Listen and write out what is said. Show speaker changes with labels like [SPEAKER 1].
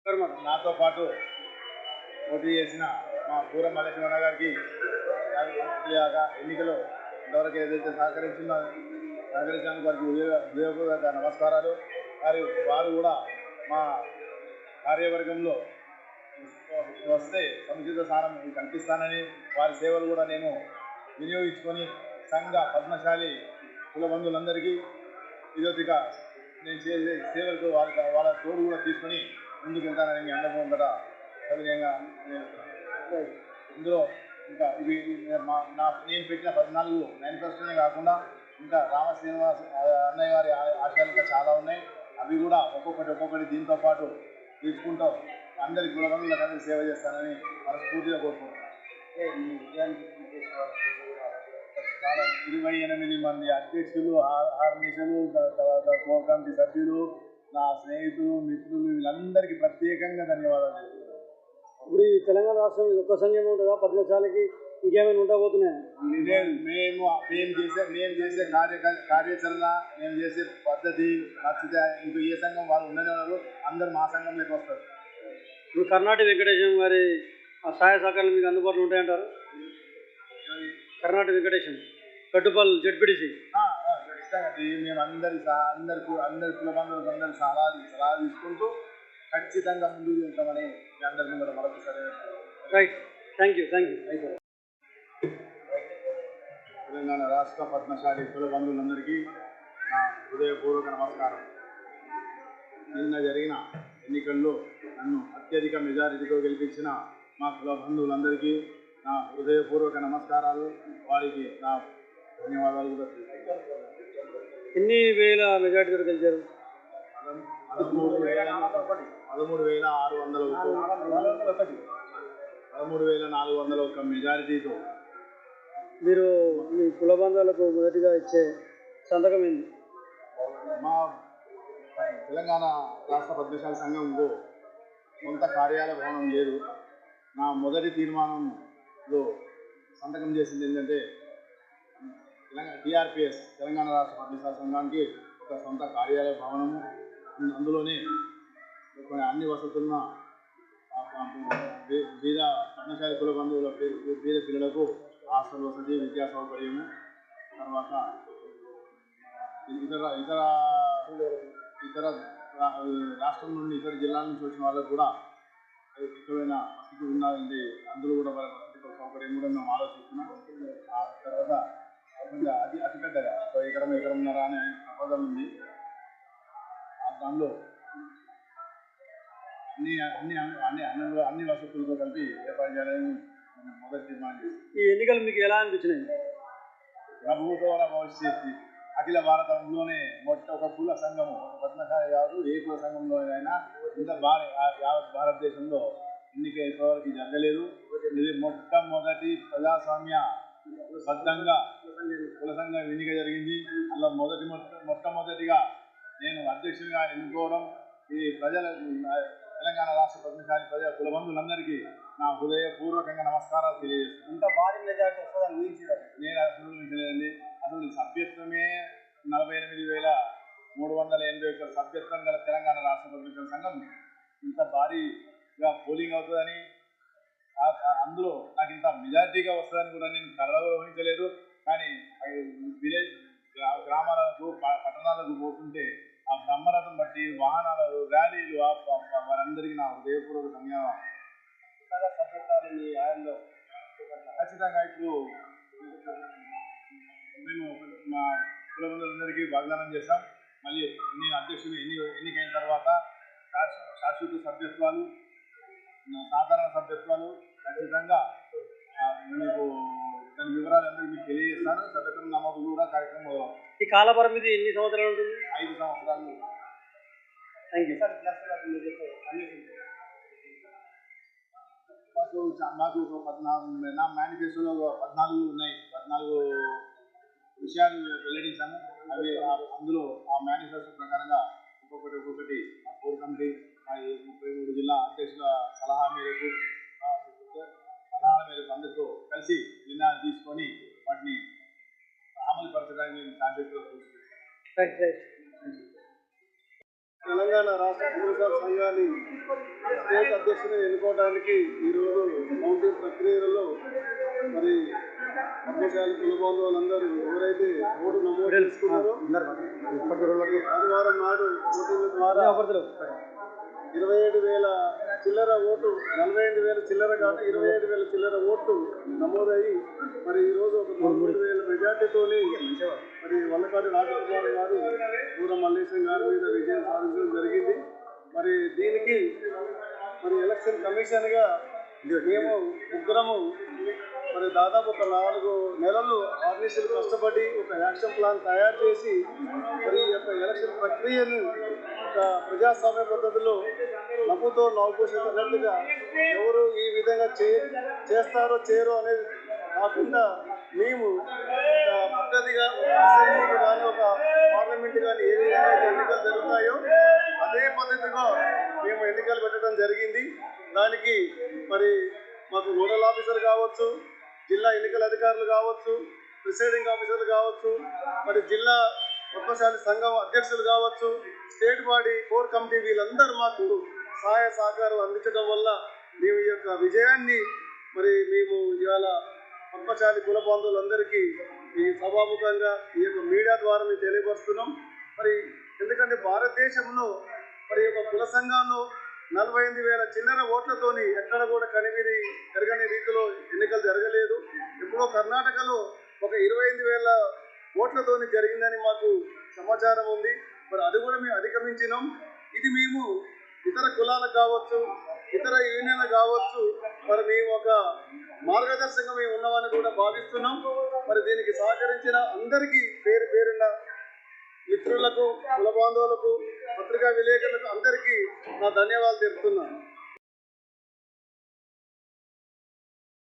[SPEAKER 1] నాతో పాటు పోటీ చేసిన మా పూరం మల్లేశ్వర గారికి ఎన్నికలో ఇంతవరకు ఏదైతే సహకరించినందుకు వారికి హృదయపూర్వక నమస్కారాలు. వారు కూడా మా కార్యవర్గంలో వస్తే సముచిత స్థానం కల్పిస్తానని, వారి సేవలు కూడా నేను వినియోగించుకొని సంఘ పద్మశాలి కుల బంధువులందరికీ ఇదొక నేను చేసే సేవలకు వాళ్ళ తోడు కూడా తీసుకొని ముందుకు వెళ్తానని మీ అందరూ కూడా సవినయంగా ఇందులో ఇంకా ఇవి నేను పెట్టిన 14 మేనిఫెస్టోనే కాకుండా ఇంకా రామ శ్రీనివాస్ అన్నయ్య గారి ఆశయాలు ఇంకా చాలా ఉన్నాయి. అవి కూడా ఒక్కొక్కటి దీంతో పాటు తీసుకుంటూ అందరి కుల బంధువులకు అందరికీ సేవ చేస్తానని మనస్ఫూర్తిగా కోరుకుంటున్నాను. 28 మంది అధ్యక్షులు, ఆర్మిషలు, తర్వాత కోర్ కమిటీ సభ్యులు, నా స్నేహితులు, మిత్రులు, వీళ్ళందరికీ ప్రత్యేకంగా ధన్యవాదాలు చెప్తున్నాను.
[SPEAKER 2] ఇప్పుడు ఈ తెలంగాణ రాష్ట్రం ఒక్క సంఘం ఉంటుందా? పద్మశాలికి ఇంకేమైనా ఉండబోతున్నాయా?
[SPEAKER 1] లేదు, మేము చేసే కార్యాచరణ, మేము చేసే పద్ధతి నచ్చితే ఇంకో ఏ సంఘం వాళ్ళు ఉండనే ఉన్నారు, అందరూ మా సంఘంలోకి వస్తారు.
[SPEAKER 2] ఇప్పుడు కర్ణాటక వెంకటేశం గారి సహాయ సహకారాలు మీకు అందుబాటులో ఉంటాయంటారు? కర్ణాటక వెంకటేశం కట్టుపల్ జడ్పీటీసీ
[SPEAKER 1] మేము అందరి కుల బంధువులకు అందరి సలహా తీసుకుంటూ ఖచ్చితంగా ముందుకు వెళ్తామని మీ అందరికీ కూడా మరొకసారి.
[SPEAKER 2] Right, thank you.
[SPEAKER 1] తెలంగాణ రాష్ట్ర పద్మశాలి కుల బంధువులందరికీ నా హృదయపూర్వక నమస్కారం. నిన్న జరిగిన ఎన్నికల్లో నన్ను అత్యధిక మెజారిటీతో గెలిపించిన మా కుల బంధువులందరికీ నా హృదయపూర్వక నమస్కారాలు. వారికి నా ధన్యవాదాలు కూడా తెలుపుతున్నాను.
[SPEAKER 2] ఎన్ని వేల మెజారిటీతో గెలిచారు?
[SPEAKER 1] 13,401 మెజారిటీతో.
[SPEAKER 2] మీరు మీ కుల బంధాలకు మొదటిగా ఇచ్చే సంతకం ఏంది?
[SPEAKER 1] మా తెలంగాణ రాష్ట్ర పద్మశాలి సంఘంలో సొంత కార్యాలయ భవనం లేదు. నా మొదటి తీర్మానంలో సంతకం చేసింది ఏంటంటే TRPS తెలంగాణ రాష్ట్ర పద్మశాలి సంఘానికి ఒక సొంత కార్యాలయ భవనము, అందులోనే అన్ని వసతులున్న బీద పద్మశాలి కుల బంధువుల బీద పిల్లలకు హాస్టల్ వసతి, విద్యా సౌకర్యము, తర్వాత ఇతర రాష్ట్రం నుండి ఇతర జిల్లాల నుంచి వచ్చిన వాళ్ళకు కూడా ఎక్కువైన వసతి ఉండాలంటే అందులో కూడా వాళ్ళ వసతి సౌకర్యం కూడా మేము ఆలోచిస్తున్నాం. ఆ తర్వాత అతిపెద్దగా ఎకరంన్నర అనే ప్రపోజల్ ఉంది. దానిలో అన్ని వసతులతో కలిపి ఏర్పాటు చేయాలని మొదటి తీర్మానం చేసి.
[SPEAKER 2] ఈ ఎన్నికలు మీకు ఎలా అనిపించినాయి?
[SPEAKER 1] ప్రభుత్వ భవిష్యత్తు అఖిల భారతంలోనే ఒక కుల సంఘము, ఒక పద్మశాలి కాదు, ఏ కుల సంఘంలోనైనా ఇంత యావత్ భారతదేశంలో ఎన్నిక ఇప్పటివరకు జరగలేదు. ఇది మొట్టమొదటి ప్రజాస్వామ్య బద్ధంగా కుల సంఘం ఎన్నిక జరిగింది. అందులో మొట్టమొదటిగా నేను అధ్యక్షునిగా ఎన్నుకోవడం ఈ తెలంగాణ రాష్ట్ర పద్మశాలి కుల బంధువులందరికీ నా హృదయపూర్వకంగా నమస్కారాలు తెలియజేస్తున్నాను.
[SPEAKER 2] ఇంత భారీ మెజారిటీ వస్తుందని
[SPEAKER 1] నేను ఊహించలేదండి. అసలు సభ్యత్వమే 48,381 సభ్యత్వం గల తెలంగాణ రాష్ట్ర పద్మశాలి సంఘం ఇంత భారీగా పోలింగ్ అవుతుందని, అందులో నాకు ఇంత మెజారిటీగా వస్తుందని కూడా నేను కలలో ఊహించలేదు. కానీ గ్రామాలకు పట్టణాలకు పోతుంటే ఆ బ్రహ్మరథం బట్టి వాహనాలు, ర్యాలీలు, వారందరికీ నా హృదయపూర్వక ధన్యవాదాలు. సభ్యత్వాలు ఈ ఆయనలో ఖచ్చితంగా ఇప్పుడు మేము మా కుల బంధువులందరికీ వాగ్దానం చేస్తాం. మళ్ళీ నేను అధ్యక్షులు ఎన్నికైన తర్వాత శాశ్వత సభ్యత్వాలు, సాధారణ సభ్యత్వాలు ఖచ్చితంగా మీకు దాని వివరాలు అందరికీ మీకు తెలియజేస్తాను. సభ్యత్వం నమోదు కూడా కార్యక్రమం మొదలవుతుంది.
[SPEAKER 2] ఈ కాల పరిమితి ఎన్ని సంవత్సరాలు ఉంటుంది?
[SPEAKER 1] 5 సంవత్సరాలు.
[SPEAKER 2] Thank you.
[SPEAKER 1] మాకు నా మేనిఫెస్టోలో 14 ఉన్నాయి. 14 విషయాలు వెల్లడించాము. అవి అందులో ఆ మేనిఫెస్టో ప్రకారంగా ఒక్కొక్కటి ఆ కోర్ కమిటీ 33 జిల్లా అధ్యక్షుల సలహా మేరకు అందరితో కలిసి నిర్ణయాలు తీసుకొని వాటిని అమలు పరచడానికి మేము శాంతియుతంగా
[SPEAKER 2] రైట్.
[SPEAKER 3] తెలంగాణ రాష్ట్ర కులసాల సంఘాన్ని స్టేట్ అధ్యక్షుని ఎన్నుకోవడానికి ఈరోజు కౌంటింగ్ ప్రక్రియలో మరి పద్మశాలి కుల బాంధవులందరూ ఎవరైతే ఓటు నమోదు చేసుకున్నారో ఆదివారం నాడు ఓటింగ్ ద్వారా 27,000 చిల్లర ఓటు, 45,000 చిల్లర కాదు 27,000 చిల్లర ఓట్లు నమోదయ్యి మరి ఈరోజు ఒక 3,000 మెజార్టీతోని మరి వల్లకాటి రాజకుమార్ గారు దూరం మల్లేశం గారి మీద విజయం సాధించడం జరిగింది. మరి దీనికి మరి ఎలక్షన్ కమిషన్గా మేము ముగ్గురము మరి దాదాపు ఒక 4 నెలలు ఆర్గనైజేషన్ కష్టపడి ఒక యాక్షన్ ప్లాన్ తయారు చేసి మరి ఈ యొక్క ఎలక్షన్ ప్రక్రియను ఒక ప్రజాస్వామ్య పద్ధతిలో నవ్వుతో నవ్వుపోసేటట్టుగా ఎవరు ఈ విధంగా చేస్తారో చేయరో అనేది కాకుండా మేము ఒక పద్ధతిగా ఒక అసెంబ్లీకి కానీ ఒక పార్లమెంట్ కానీ ఏ విధంగా అయితే ఎన్నికలు జరుగుతాయో అదే పద్ధతిగా మేము ఎన్నికలు పెట్టడం జరిగింది. దానికి మరి మాకు నోడల్ ఆఫీసర్ కావచ్చు, జిల్లా ఎన్నికల అధికారులు కావచ్చు, ప్రిసైడింగ్ ఆఫీసర్లు కావచ్చు, మరి జిల్లా పద్మశాలి సంఘం అధ్యక్షులు కావచ్చు, స్టేట్ బాడీ కోర్ కమిటీ వీళ్ళందరూ మాకు సహాయ సహకారాలు అందించడం వల్ల మేము ఈ యొక్క విజయాన్ని మరి మేము ఇవాళ పద్మశాలి కుల బాంధవులందరికీ ఈ సభాముఖంగా ఈ యొక్క మీడియా ద్వారా మేము తెలియపరుస్తున్నాం. మరి ఎందుకంటే భారతదేశంలో మరి యొక్క కుల సంఘంలో 48,000 చిల్లర ఓట్లతోని ఎక్కడ కూడా కనివిని జరగని రీతిలో ఎన్నికలు జరగలేదు. ఎప్పుడో కర్ణాటకలో ఒక 25,000 ఓట్లతోని జరిగిందని మాకు సమాచారం ఉంది. మరి అది కూడా మేము అధిగమించినాం. ఇది మేము ఇతర కులాలకు కావచ్చు, ఇతర యూనియన్లకు కావచ్చు, మరి మేము ఒక మార్గదర్శకంగా మేము ఉన్నామని కూడా భావిస్తున్నాం. మరి దీనికి సహకరించిన అందరికీ పేరు పేరున్న మిత్రులకు, కుల బాంధవులకు, పత్రికా విలేకరులకు అందరికీ నా ధన్యవాదాలు తెలుపుతున్నాను.